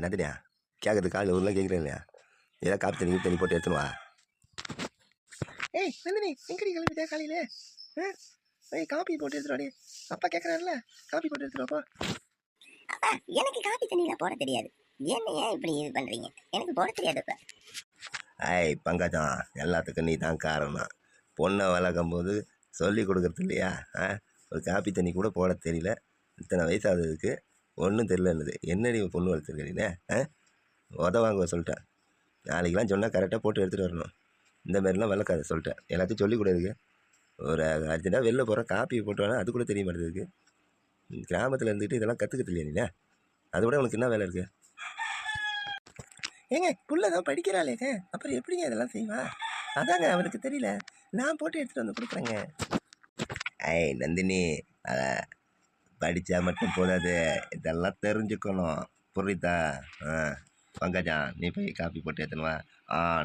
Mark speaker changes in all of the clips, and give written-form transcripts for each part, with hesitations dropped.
Speaker 1: நந்தினியா கேட்குறது காலையில் ஊர்லாம் கேட்குறேன் இல்லையா? ஏதாவது காப்பி தண்ணி தண்ணி போட்டு எடுத்துனுவா.
Speaker 2: ஏய் நந்தினி எங்கடி கிளம்பிட்டே காலையிலே? காப்பி போட்டு எடுத்துருவாடி. அப்பா கேட்குறாருல, காப்பி போட்டு எடுத்துருவாப்பா.
Speaker 3: அப்பா எனக்கு காப்பி தண்ணியில் போட தெரியாது. என்ன ஏன் இப்படி இது பண்ணுறீங்க? எனக்கு போட தெரியாதுப்பா.
Speaker 1: பங்கஜம், எல்லாத்துக்கும் நீ தான் காரணம். பொண்ணை வளர்க்கும் போது சொல்லி கொடுக்குறது இல்லையா? ஒரு காப்பி தண்ணி கூட போட தெரியல. இத்தனை வயசாகிறதுக்கு ஒன்றும் தெரியலன்னுது. என்னடி பொண்ணு வளர்த்துருக்கீங்க? உதவாங்க சொல்லிட்டேன். நாளைக்கெலாம் சொன்னால் கரெக்டாக போட்டு எடுத்துகிட்டு வரணும். இந்த மாதிரிலாம் வளர்க்காத சொல்லிட்டேன். எல்லாத்தையும் சொல்லிக் கொடுக்கு. ஒரு அர்ஜென்ட்டாக வெளில போகிற காப்பி போட்டு வேணா அது கூட தெரிய மாட்டேதுக்கு. கிராமத்தில் இருந்துக்கிட்டு இதெல்லாம் கற்றுக்கிறது இல்லையா நீ? அதை விட உனக்கு என்ன வேலை இருக்குது?
Speaker 2: ஏங்க புள்ளதான் படிக்கிறாளேங்க, அப்புறம் எப்படிங்க இதெல்லாம் செய்வா? அதாங்க அவருக்கு தெரியல, நான் போட்டு எடுத்துகிட்டு வந்து கொடுக்குறேங்க.
Speaker 1: நந்தினி, படித்தா மட்டும் போதாது, இதெல்லாம் தெரிஞ்சுக்கணும், புரியுதா? பங்கஜா, நீ போய் காப்பி போட்டு எடுத்துனுவா.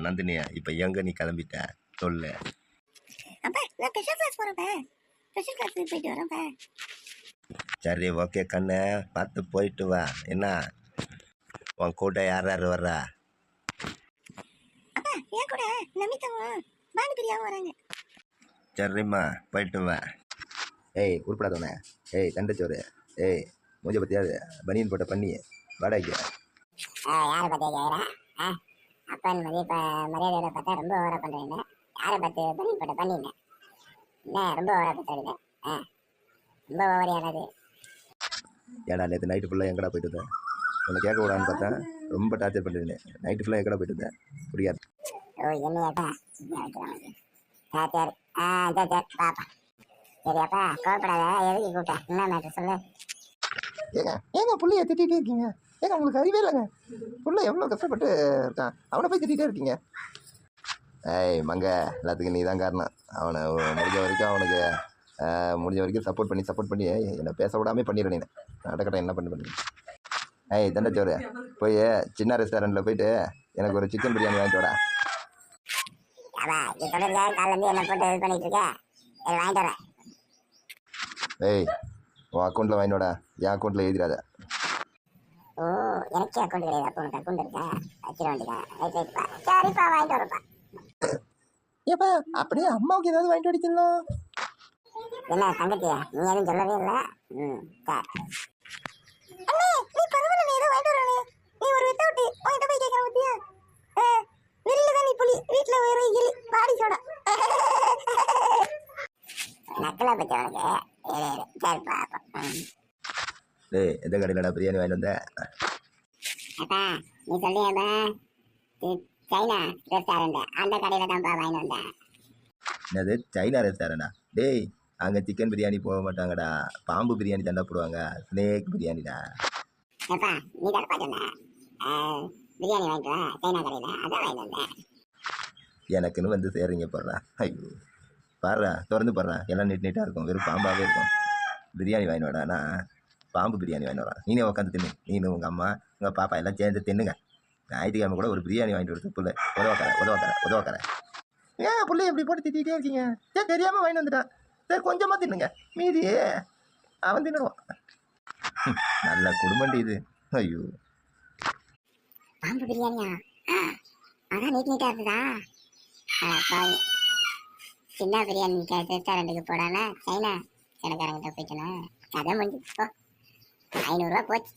Speaker 1: நந்தினி, இப்போ எங்கே நீ கிளம்பிட்ட சொல்லு.
Speaker 3: போயிட்டு வரேன்ப்பா.
Speaker 1: சரி, ஓகே கண்ணு, பார்த்து போயிட்டு வா. என்ன உன் கூட யார் யார் வர்றா?
Speaker 3: என் கூட நமிதாவும் பானுபிரியாவும் வராங்க.
Speaker 1: சரிம்மா, போயிட்டு வா. உருப்படாதவனே. தண்டச்சோறு. மூஞ்ச பற்றியாது பனியன் போட்ட பண்ணி வாடகைக்கு.
Speaker 3: யாரை பற்றி கேட்குறேன்? அப்பன் மரியாதையோட பார்த்தா ரொம்ப ஓவரா பண்ணுறீங்க. யாரை பார்த்து பனியன் போட்ட பண்ணிங்க? என்ன ரொம்ப ஓவரா பார்த்துறீங்க? ரொம்ப ஓவர் யாராவது?
Speaker 1: ஏடா நேற்று நைட்டு ஃபுல்லாக எங்கடா போயிட்டு இருந்தேன்? உன்னை கேட்க விடான்னு பார்த்தா ரொம்ப டார்ச்சர் பண்ணிருந்தேன். நைட்டு ஃபுல்லாக எங்கடா போயிட்டு இருந்தேன்? புரியாது.
Speaker 3: என்னையாப்பா சரி பாப்பா. சரியாப்பா, கோவப்படாத. எதுக்கு கூப்பிட்டேன்? என்ன மேட்ரு சொல்லு.
Speaker 2: ஏங்க புள்ளைய திட்டிகிட்டே இருக்கீங்க? உங்களுக்கு அறிவே இல்லைங்க. புள்ள எவ்வளோ கஷ்டப்பட்டு இருக்கான், அவனை போய் திட்டிகிட்டே இருக்கீங்க.
Speaker 1: மங்க, எல்லாத்துக்கும் நீ தான் காரணம். அவனை முடிஞ்ச வரைக்கும் சப்போர்ட் பண்ணி என்னை பேச விடாமல் பண்ணிடுறேன். நீ நடக்கட்டும், என்ன பண்ணி தண்டச்சோறு, போய் சின்ன ரெஸ்டாரண்ட்டில் போயிட்டு எனக்கு ஒரு சிக்கன் பிரியாணி வாங்கிட்டு வாடா. உன் அக்கௌண்ட்டில் வாங்கிட்டு வாடா, என் அக்கௌண்ட்டில் எழுதிடாத.
Speaker 3: எனக்கு அக்கௌண்ட் கிடையாது. அப்போ அக்கௌண்ட் இருக்கா? வச்சிட வேண்டியதா? சரிப்பா, வாங்கிட்டு வரப்பா.
Speaker 2: ஏப்பா அப்படியே அம்மாவுக்கு ஏதாவது வாங்கிட்டு அடிச்சிடலாம்.
Speaker 3: என்ன தங்கச்சியா, நீ எதுவும் சொல்லவே இல்லை. நக்கலா பத்தி உனக்கு. சரிப்பா.
Speaker 1: எந்த கடையிலடா பிரியாணி வாங்கிட்டு வந்த?
Speaker 3: அப்பா நீ சொல்லியாப்பா, சைனா ரெஸ்டாரண்ட் அந்த கடையில தான்ப்பா வாங்கிட்டு வந்தேன்.
Speaker 1: என்னது சைனா ரெஸ்டாரண்டா? அங்கே சிக்கன் பிரியாணி போக மாட்டாங்கடா, பாம்பு பிரியாணி தண்டா போடுவாங்க. ஸ்னேக் பிரியாணிடா.
Speaker 3: அப்பா நீ தானப்பா சொன்ன பிரியாணி வாங்கிட்டு வா சைனா கடையில், அதான் வாங்கிட்டு வந்தேன்.
Speaker 1: எனக்குன்னு வந்து சேரிங்க போடுறா. ஐயோ பாடுறா, திறந்து பாடுறா, எல்லாம் நீட்டாக இருக்கும், வெறும் பாம்பாகவே இருக்கும். பிரியாணி வாங்கிட்டு வாடானா பாம்பு பிரியாணி வாங்கிட்டு வரா. நீனே உட்காந்து தின்னு, நீனு உங்கள் அம்மா உங்கள் பாப்பா எல்லாம் சேர்ந்து தின்னுங்க. ஞாயிற்றுக்கிழமை கூட ஒரு பிரியாணி வாங்கிட்டு வருது புள்ள. உதவக்கரை.
Speaker 2: ஏன் பிள்ளை எப்படி போட்டு திட்டிகிட்டே இருக்கீங்க? தெரியாமல் வாங்கிட்டு வந்துட்டான். சரி கொஞ்சமாக தின்னுங்க, மீதி அவன் தின்னுடுவான்.
Speaker 1: நல்ல குடும்பண்டி இது. ஐயோ
Speaker 3: பாம்பு பிரியாணியா? அதான் நீட்டாக இருக்குதா? சின்ன பிரியாணி ரெஸ்டாரண்ட்டுக்கு போடாம சைனா கடைக்காரங்கிட்ட போயிட்டேன்னா கதை முடிஞ்சு. 500 ரூபா போச்சு.